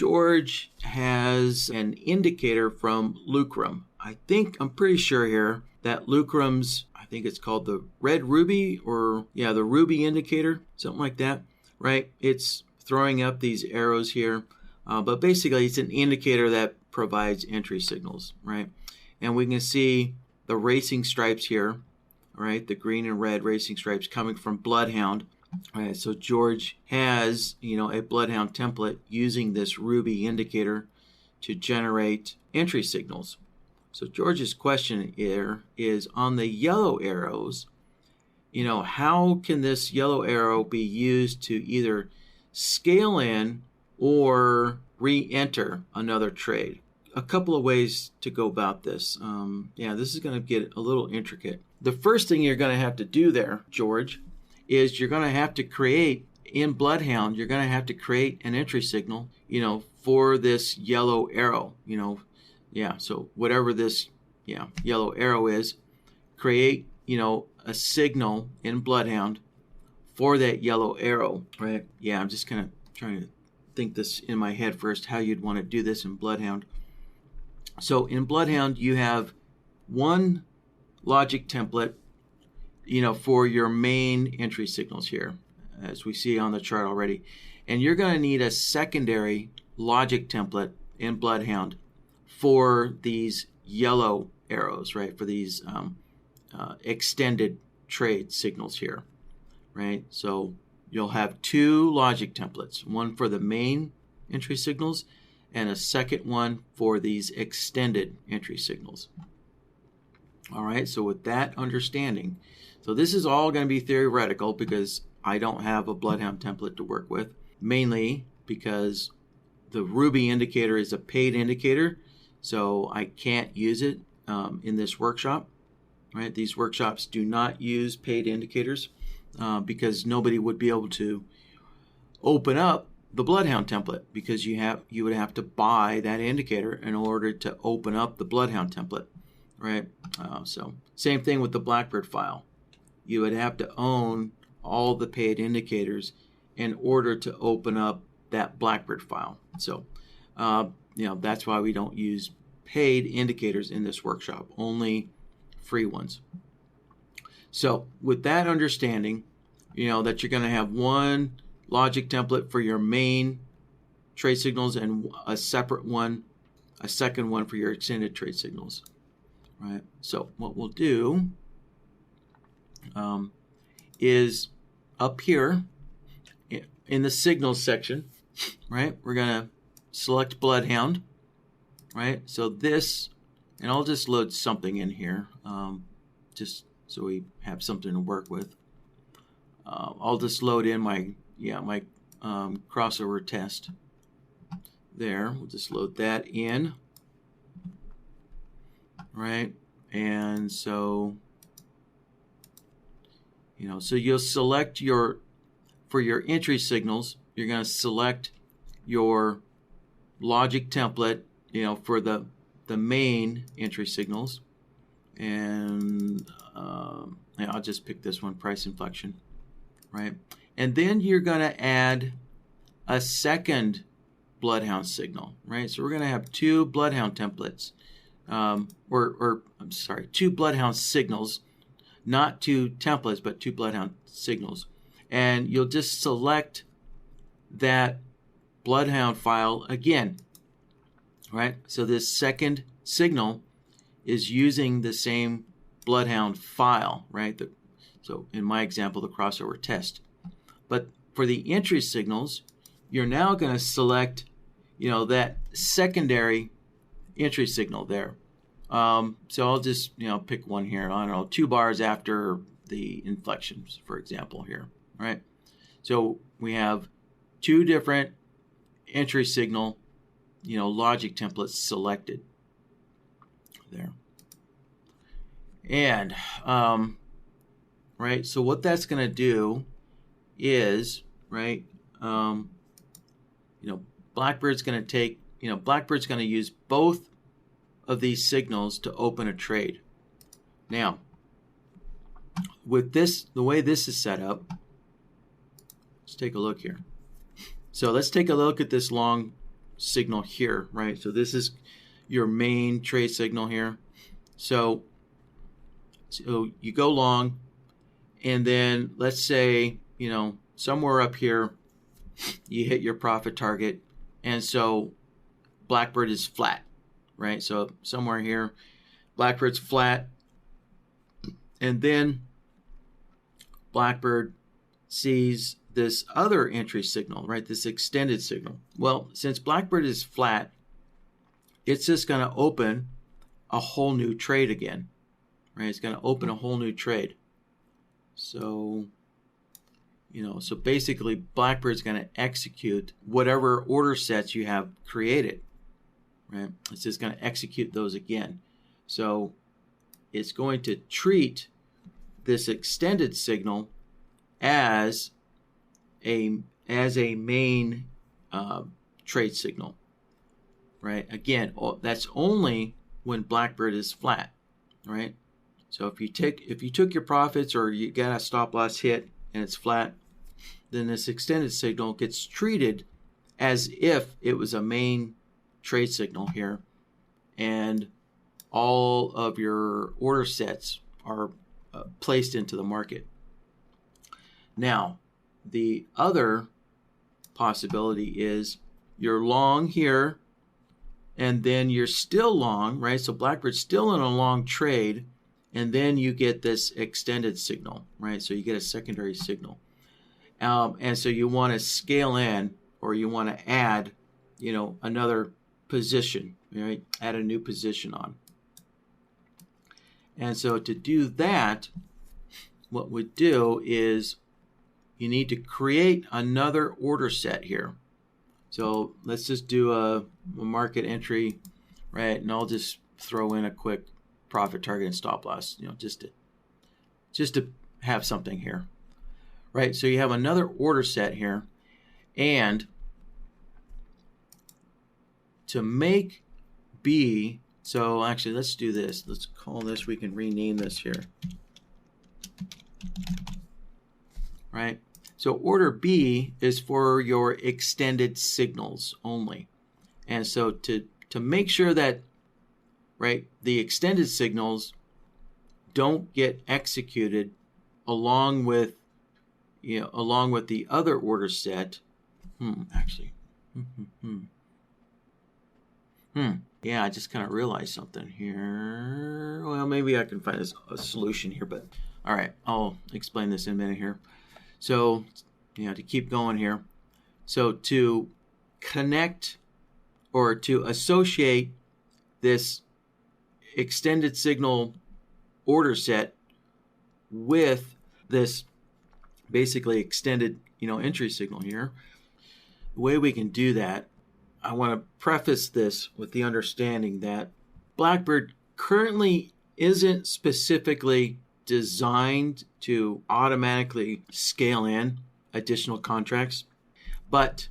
George has an indicator from Lucrum. I'm pretty sure here that Lucrum's, I think it's called the red ruby, or yeah, the ruby indicator, something like that, right? It's throwing up these arrows here, but basically it's an indicator that provides entry signals, right? And we can see the racing stripes here, right? The green and red racing stripes coming from Bloodhound. All right, so George has, a Bloodhound template using this ruby indicator to generate entry signals. So George's question here is on the yellow arrows, how can this yellow arrow be used to either scale in or re-enter another trade? A couple of ways to go about this. This is going to get a little intricate. The first thing you're going to have to do there, George, is you're going to have to create, in Bloodhound, you're going to have to create an entry signal, for this yellow arrow, so whatever this, yellow arrow is, create, a signal in Bloodhound for that yellow arrow, right? Yeah, I'm just kind of trying to think this in my head first, how you'd want to do this in Bloodhound. So in Bloodhound, you have one logic template, for your main entry signals here, as we see on the chart already. And you're going to need a secondary logic template in Bloodhound for these yellow arrows, right? For these extended trade signals here, right? So you'll have two logic templates, one for the main entry signals and a second one for these extended entry signals. All right, so with that understanding, so this is all going to be theoretical because I don't have a Bloodhound template to work with, mainly because the Ruby indicator is a paid indicator, so I can't use it in this workshop. Right? These workshops do not use paid indicators because nobody would be able to open up the Bloodhound template because you would have to buy that indicator in order to open up the Bloodhound template. Right? So same thing with the BlackBird file. You would have to own all the paid indicators in order to open up that BlackBird file. So, that's why we don't use paid indicators in this workshop, only free ones. So with that understanding, that you're going to have one logic template for your main trade signals and a second one for your extended trade signals. Right. So what we'll do is up here in the signals section, right? We're going to select Bloodhound, right? So this, and I'll just load something in here, just so we have something to work with. I'll just load in my crossover test there. We'll just load that in. Right, and so so you'll select for your entry signals, you're going to select your logic template, for the main entry signals, and I'll just pick this one, price inflection, right? And then you're going to add a second Bloodhound signal, right? So we're going to have two Bloodhound templates. Two Bloodhound signals, not two templates, but two Bloodhound signals. And you'll just select that Bloodhound file again, right? So this second signal is using the same Bloodhound file, right? So in my example, the crossover test. But for the entry signals, you're now going to select, that secondary entry signal there. So I'll just, pick one here. I don't know, 2 bars after the inflections, for example, here, right? So we have two different entry signal, logic templates selected there. And, right, so what that's going to do is, right, BlackBird's going to take, BlackBird's going to use both of these signals to open a trade. Now, with this, the way this is set up, let's take a look here. So let's take a look at this long signal here, right? So this is your main trade signal here. So you go long, and then let's say, somewhere up here, you hit your profit target, and so BlackBird is flat, right? So somewhere here, BlackBird's flat, and then BlackBird sees this other entry signal, right? This extended signal. Well, since BlackBird is flat, it's just going to open a whole new trade again, right? It's going to open a whole new trade. So, so basically BlackBird's going to execute whatever order sets you have created, right? It's just going to execute those again. So it's going to treat this extended signal as a main trade signal, right? Again, that's only when BlackBird is flat, right? So if you took your profits, or you got a stop loss hit and it's flat, then this extended signal gets treated as if it was a main trade signal here, and all of your order sets are placed into the market. Now, the other possibility is you're long here, and then you're still long, right? So BlackBird's still in a long trade, and then you get this extended signal, right? So you get a secondary signal. And so you want to scale in, or you want to add, another position, right? Add a new position on. And so to do that, what we do is you need to create another order set here. So let's just do a market entry, right? And I'll just throw in a quick profit target and stop loss, just to have something here, right? So you have another order set here, and to make B, so actually let's do this. Let's call this, we can rename this here, right? So order B is for your extended signals only. And so to make sure that, right, the extended signals don't get executed along with the other order set. Yeah, I just kind of realized something here. Well, maybe I can find a solution here, but all right, I'll explain this in a minute here. So, to keep going here. So to connect, or to associate this extended signal order set with this basically extended, entry signal here, the way we can do that, I want to preface this with the understanding that BlackBird currently isn't specifically designed to automatically scale in additional contracts, but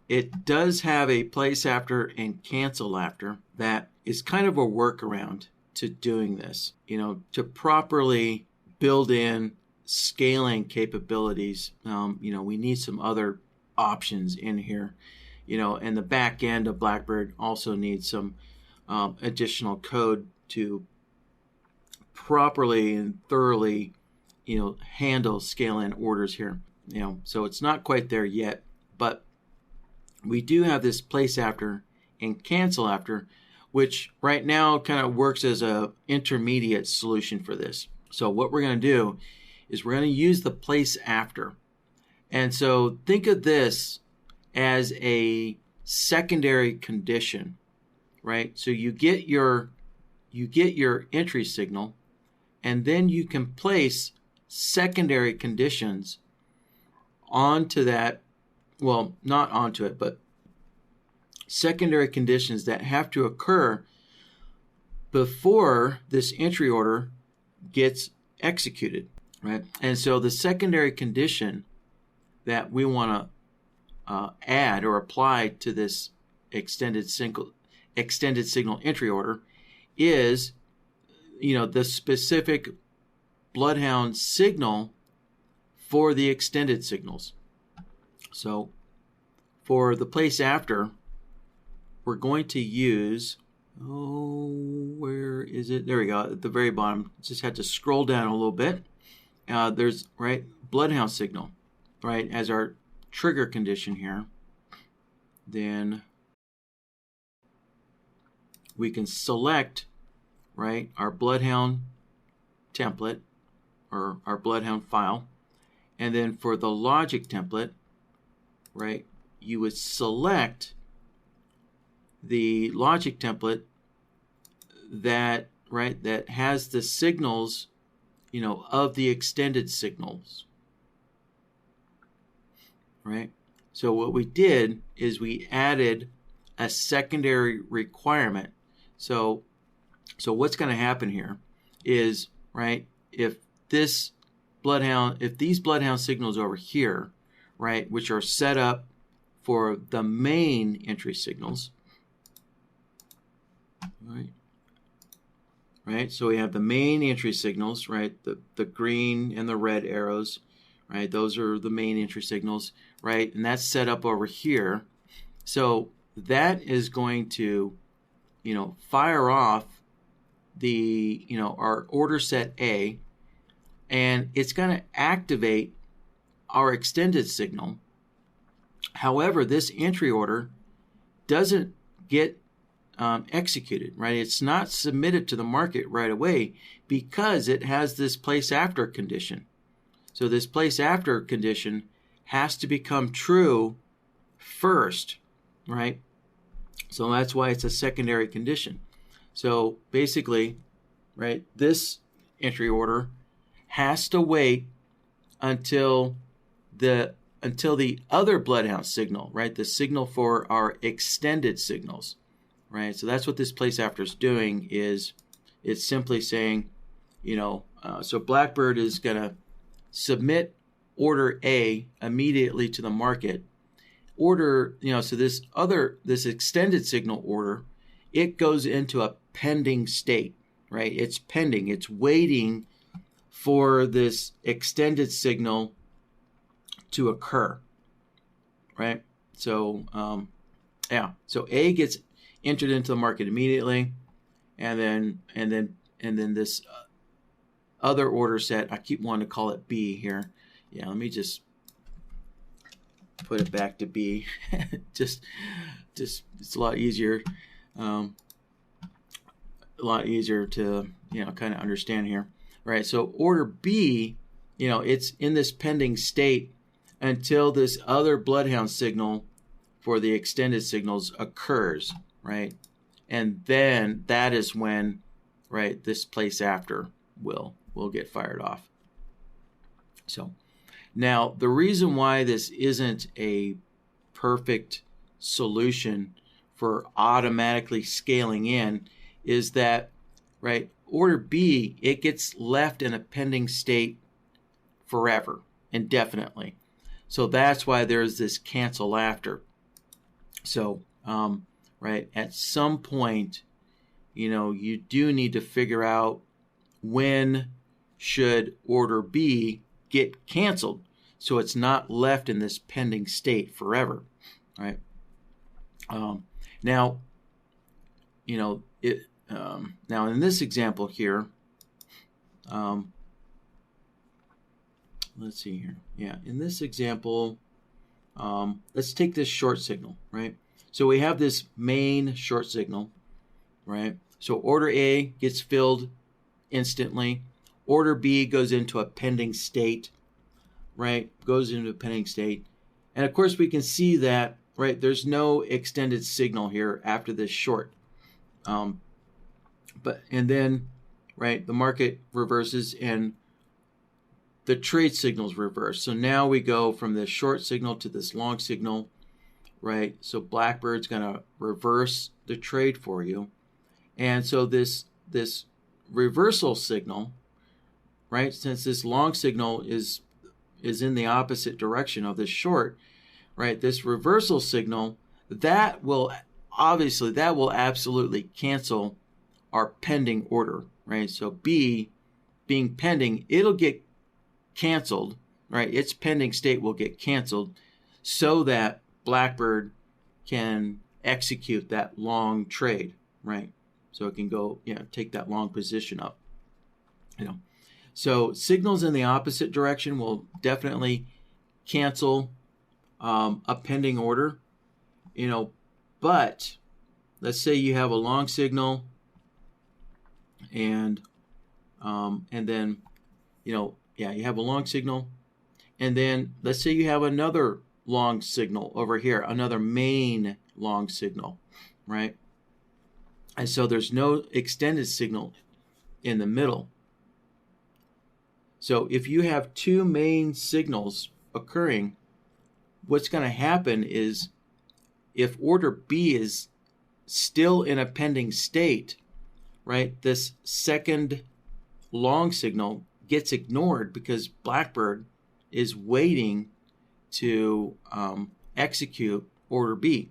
it does have a place after and cancel after that is kind of a workaround to doing this, to properly build in scaling capabilities. We need some other options in here, and the back end of BlackBird also needs some additional code to properly and thoroughly, handle scale-in orders here. So it's not quite there yet, but we do have this place after and cancel after, which right now kind of works as a intermediate solution for this. So what we're going to do is we're going to use the place after. And so think of this as a secondary condition, right? So you get your entry signal, and then you can place secondary conditions onto that, well, not onto it, but secondary conditions that have to occur before this entry order gets executed, right? And so the secondary condition that we want to add or apply to this extended signal entry order is, the specific bloodhound signal for the extended signals. So for the place after, we're going to use, where is it? There we go, at the very bottom. Just had to scroll down a little bit. There's, right, bloodhound signal, right, as our trigger condition here. Then we can select, right, our bloodhound template or our bloodhound file. And then for the logic template, right, you would select the logic template that, right, that has the signals, you know, of the extended signals, right? So what we did is we added a secondary requirement. So what's going to happen here is, right, if these bloodhound signals over here, right, which are set up for the main entry signals, right, so we have the main entry signals, right, the green and the red arrows, right, those are the main entry signals, right, and that's set up over here. So that is going to, you know, fire off the, you know, our order set A, and it's going to activate our extended signal. However, this entry order doesn't get executed, right? It's not submitted to the market right away because it has this place after condition. So this place after condition has to become true first, right? So that's why it's a secondary condition. So basically, right, this entry order has to wait until the other bloodhound signal, right, the signal for our extended signals, right? So that's what this place after is doing, is it's simply saying, you know, so BlackBird is going to submit order A immediately to the market. Order, you know, so this extended signal order, it goes into a pending state, right? It's pending. It's waiting for this extended signal to occur, right? So, so A gets entered into the market immediately, and then this other order set, I keep wanting to call it B here. Yeah, let me just put it back to B. just it's a lot easier to, you know, kind of understand here, right? So order B, you know, it's in this pending state until this other bloodhound signal for the extended signals occurs, right? And then that is when, right, this place after will get fired off. So now the reason why this isn't a perfect solution for automatically scaling in is that, right, order B, it gets left in a pending state forever, indefinitely. So that's why there's this cancel after. So, right, at some point, you know, you do need to figure out when should order B get canceled so it's not left in this pending state forever, right? Now, you know, now in this example here, let's see here. Yeah, in this example, let's take this short signal, right? So we have this main short signal, right? So order A gets filled instantly. Order B goes into a pending state, right? Goes into a pending state. And of course we can see that, right, there's no extended signal here after this short. And then, right, the market reverses and the trade signals reverse. So now we go from this short signal to this long signal, right? So BlackBird's going to reverse the trade for you. And so this reversal signal, right, since this long signal is in the opposite direction of this short, right, this reversal signal, that will absolutely cancel our pending order, right? So B being pending, it'll get canceled, right? Its pending state will get canceled so that BlackBird can execute that long trade, right? So it can go, take that long position up, So signals in the opposite direction will definitely cancel a pending order, but let's say you have a long signal and then, you have a long signal, and then let's say you have another long signal over here, another main long signal, right? And so there's no extended signal in the middle. So if you have two main signals occurring, what's going to happen is if order B is still in a pending state, right, this second long signal gets ignored because BlackBird is waiting to execute order B,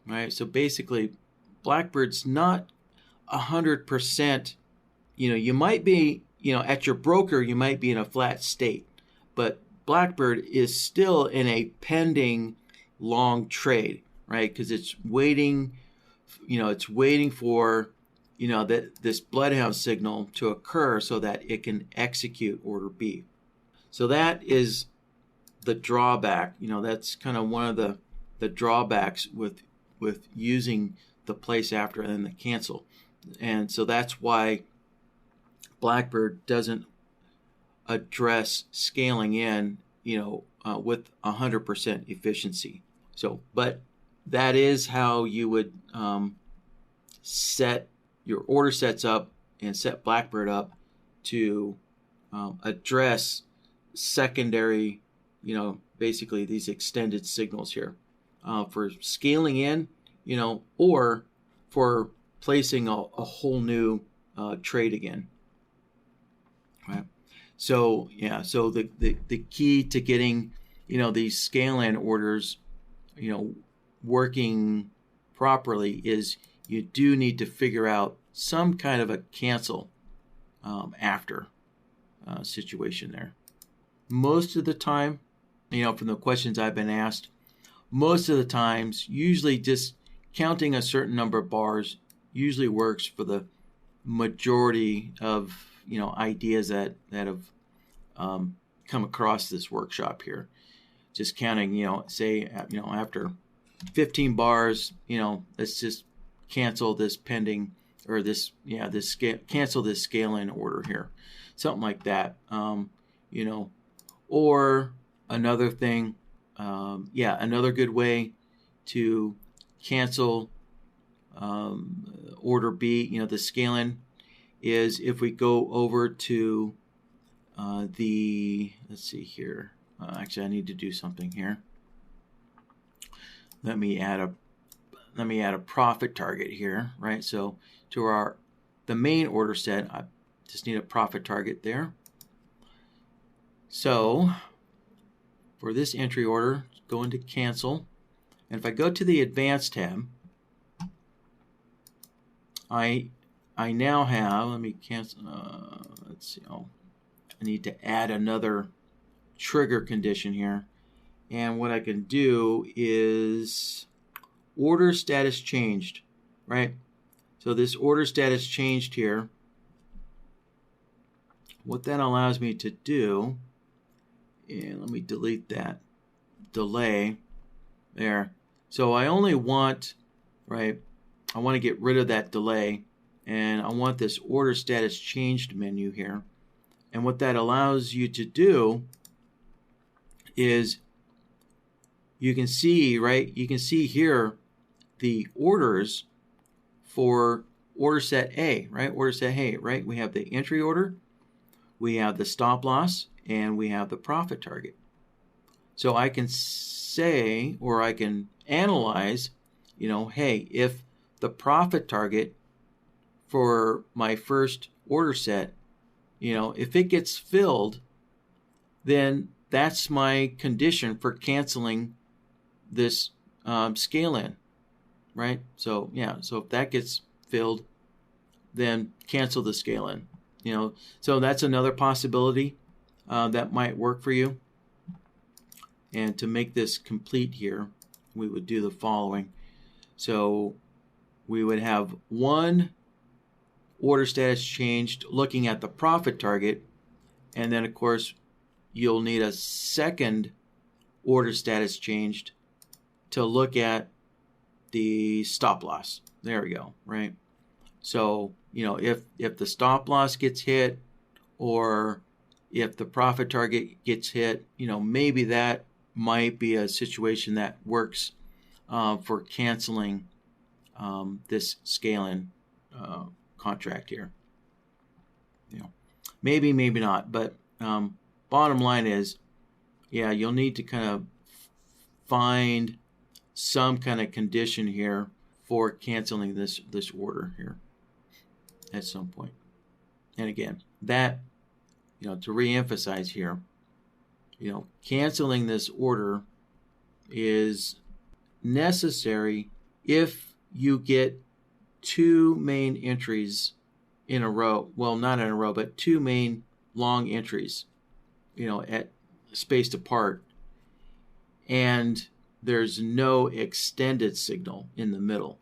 right? So basically, BlackBird's not 100%, you might be, at your broker, you might be in a flat state, but BlackBird is still in a pending long trade, right? Because it's waiting, for, this bloodhound signal to occur so that it can execute order B. So that is the drawback. That's kind of one of the drawbacks with using the place after and then the cancel. And so that's why BlackBird doesn't address scaling in, with 100% efficiency. So, but that is how you would set your order sets up and set BlackBird up to address secondary, basically these extended signals here for scaling in, or for placing a whole new trade again. Right. So so the key to getting these scale in orders working properly is you do need to figure out some kind of a cancel after situation there. Most of the time, from the questions I've been asked, most of the times, usually just counting a certain number of bars usually works for the majority of ideas that have come across this workshop here. Just counting, say, after 15 bars, let's just cancel this pending, or cancel this scale in order here, something like that. Or another thing, another good way to cancel order B, the scale in, is if we go over to let's see here. Actually, I need to do something here. Let me add a profit target here, right? So to the main order set, I just need a profit target there. So for this entry order, go into cancel, and if I go to the advanced tab, I now have, let me cancel, let's see, I need to add another trigger condition here. And what I can do is order status changed, right? So this order status changed here. What that allows me to do, and let me delete that delay there. So I only want, right, I want to get rid of that delay, and I want this order status changed menu here. And what that allows you to do is you can see, right, you can see here the orders for order set A, right? Order set A, right? We have the entry order, we have the stop loss, and we have the profit target. So I can say, or I can analyze, hey, if the profit target for my first order set, if it gets filled, then that's my condition for canceling this scale in, right? So so if that gets filled, then cancel the scale in. So that's another possibility that might work for you. And to make this complete here, we would do the following. So we would have one order status changed looking at the profit target, and then of course you'll need a second order status changed to look at the stop loss. There we go, right? So, if the stop loss gets hit, or if the profit target gets hit, maybe that might be a situation that works for canceling this scale-in contract here. Maybe not, but bottom line is, you'll need to kind of find some kind of condition here for canceling this order here at some point. And again, that, to reemphasize here, canceling this order is necessary if you get two main entries in a row. Well, not in a row, but two main long entries, at spaced apart, and there's no extended signal in the middle,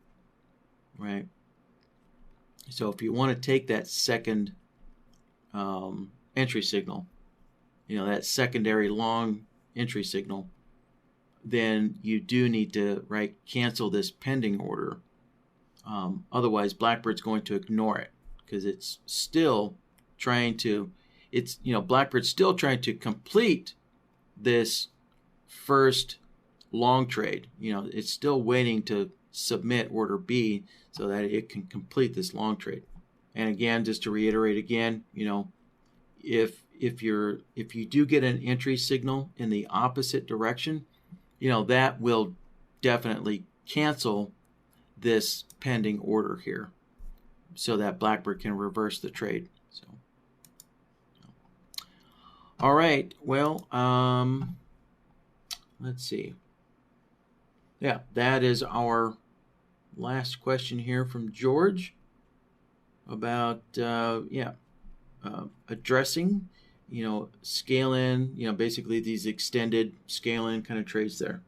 right? So if you want to take that second entry signal, that secondary long entry signal, then you do need to cancel this pending order. Otherwise, BlackBird's going to ignore it because it's still trying to. BlackBird's still trying to complete this first long trade. It's still waiting to submit order B so that it can complete this long trade. And again, just to reiterate again, if you do get an entry signal in the opposite direction, that will definitely cancel this pending order here so that BlackBird can reverse the trade. So all right, well, let's see. Yeah, that is our last question here from George about addressing scale in, basically these extended scale in kind of trades there.